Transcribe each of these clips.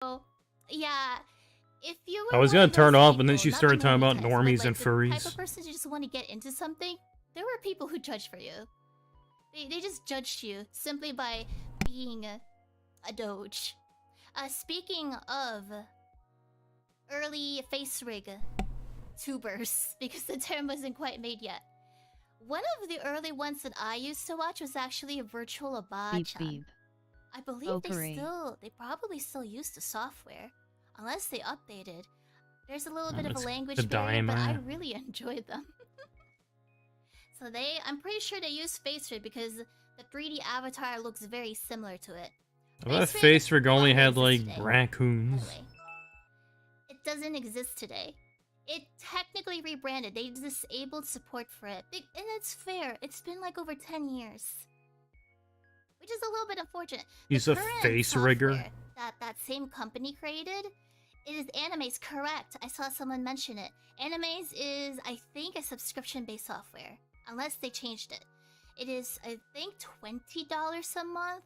So, yeah, if you I were was one gonna of turn those off, and then people, she not the started talking normie about types, but normies like and the type furries. of person who just want to get into something, there were people who judged for you. They just judged you simply by being a doge. Speaking of early face rig tubers, because the term wasn't quite made yet. One of the early ones that I used to watch was actually Virtual Abachan. I believe they probably still use the software, unless they updated. There's a little bit of a It's language the barrier, but I Daima. really enjoyed them. So I'm pretty sure they use Face Rig because the 3D avatar looks very similar to it. I thought Face Rig only had like raccoons. Anyway, it doesn't exist today. It technically rebranded. They disabled support for it. And it's fair. It's been like over 10 years. Which is a little bit unfortunate. He's a face rigger. That same company created, it is Anime's, correct. I saw someone mention it. Anime's is, I think, a subscription-based software. Unless they changed it. It is, I think, $20 a month.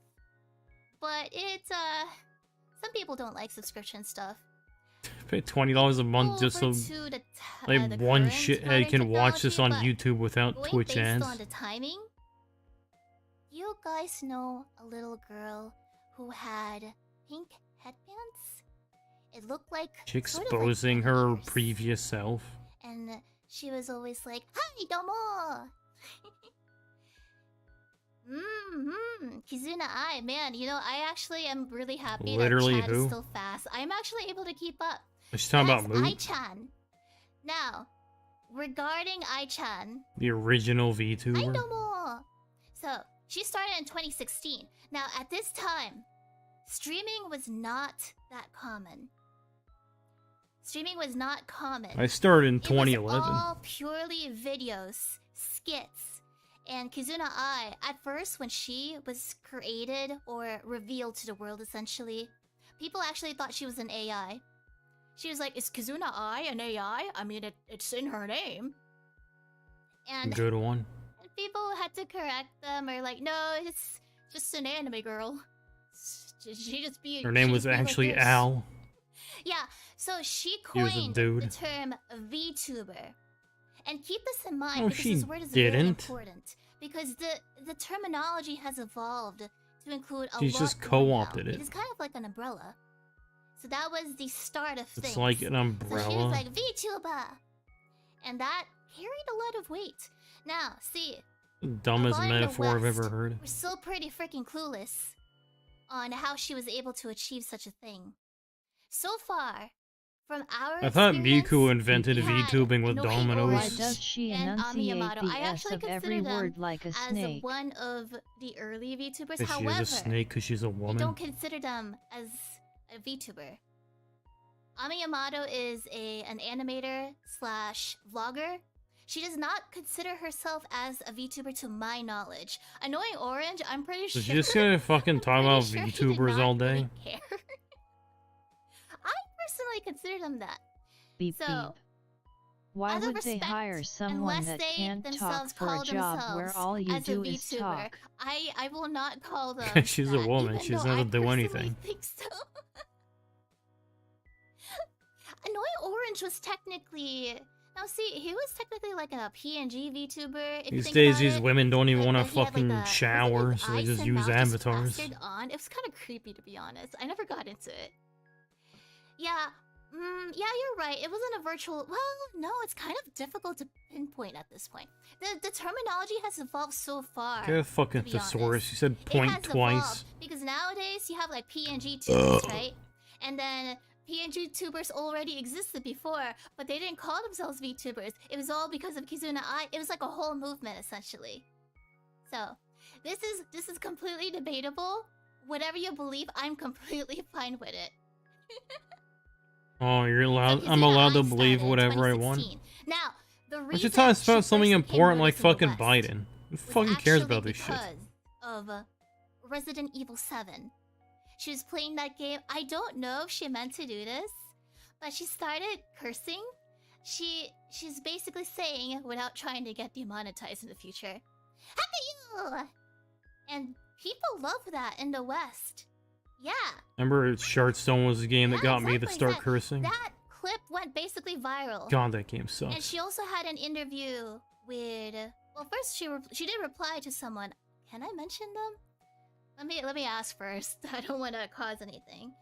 But it's, some people don't like subscription stuff. Pay $20 a month just so like one shithead can watch this on YouTube without Twitch ads. Based on the timing, you guys know a little girl who had pink headbands? It looked like She exposing her previous self. And she was always like, "Hi, domo." Kizuna Ai, man, you know, I actually am really happy that chat is still fast. I'm actually able to keep up. She's talking about Moot? Ai-chan. Now, regarding Ai-chan, the original VTuber. Hi, domo. So, she started in 2016. Now, at this time, streaming was not that common. Streaming was not common. I started in 2011. It was all purely videos, skits. And Kizuna Ai, at first, when she was created or revealed to the world, essentially, people actually thought she was an AI. She was like, "Is Kizuna Ai an AI? I mean, it's in her name." And good one. And people had to correct them, or like, "No, it's just an anime girl. She just be." Her name was actually like Al. Yeah, so she coined the term VTuber. And keep this in mind, because this word is very important. Because the terminology has evolved to include a lot. She's just co-opted it. It is kind of like an umbrella. So that was the start of things. It's like an umbrella. So she was like, VTuber! And that carried a lot of weight. Now, see. Dumbest metaphor I've ever heard. We're still pretty freaking clueless on how she was able to achieve such a thing. So far, from our I thought Miku invented VTubing with dominoes. Why does she enunciate the S of every word like a snake? As one of the early VTubers. Because she is a snake because she's a woman. I don't consider them as a VTuber. Ami Yamato is an animator slash vlogger. She does not consider herself as a VTuber to my knowledge. Annoying Orange, I'm pretty sure. So she's just gonna fucking talk about VTubers all day? Really care. I personally consider them that. Beep, so, beep. Why would they hire someone that can't talk for a job where all you do is talk? I will not call them. She's a woman. She doesn't have to do anything. I think so. Annoying Orange was technically. Now, see, he was technically like a PNG VTuber. These days, these women don't even want to fucking shower, so they just use avatars. It was kind of creepy, to be honest. I never got into it. Yeah, yeah, you're right. It wasn't a virtual. Well, no, it's kind of difficult to pinpoint at this point. The terminology has evolved so far. Get a fucking thesaurus. You said point twice. Because nowadays you have like PNG tubers, right? And then PNG tubers already existed before, but they didn't call themselves VTubers. It was all because of Kizuna Ai. It was like a whole movement, essentially. So, this is completely debatable. Whatever you believe, I'm completely fine with it. Oh, you're allowed. I'm allowed to believe whatever I want. Now, the reason I should tell us about something important like fucking Biden. Who fucking cares about this shit? Of Resident Evil 7. She was playing that game. I don't know if she meant to do this, but she started cursing. She's basically saying, without trying to get demonetized in the future, "How you?" And people love that in the West. Yeah. Remember, Shardstone was the game that got me to start that, cursing? That clip went basically viral. God, that game sucks. And she also had an interview with... Well, first she did reply to someone. Can I mention them? Let me ask first. I don't want to cause anything.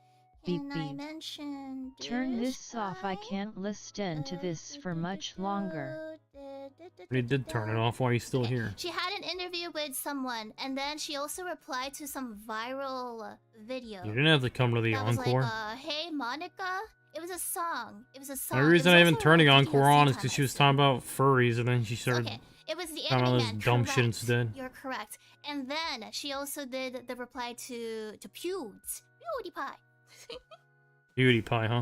Can I mention this Turn this off. I can't listen to this for much longer. But he did turn it off while he's still here. She had an interview with someone, and then she also replied to some viral video. You didn't have to come to the encore. Was like, hey, Monica. It was a song. It was a song. The only reason I even turning encore on is because she was talking about furries, and then she started it was the talking about this dumb shit instead. You're correct. And then she also did the reply to PewDiePie. PewDiePie, huh?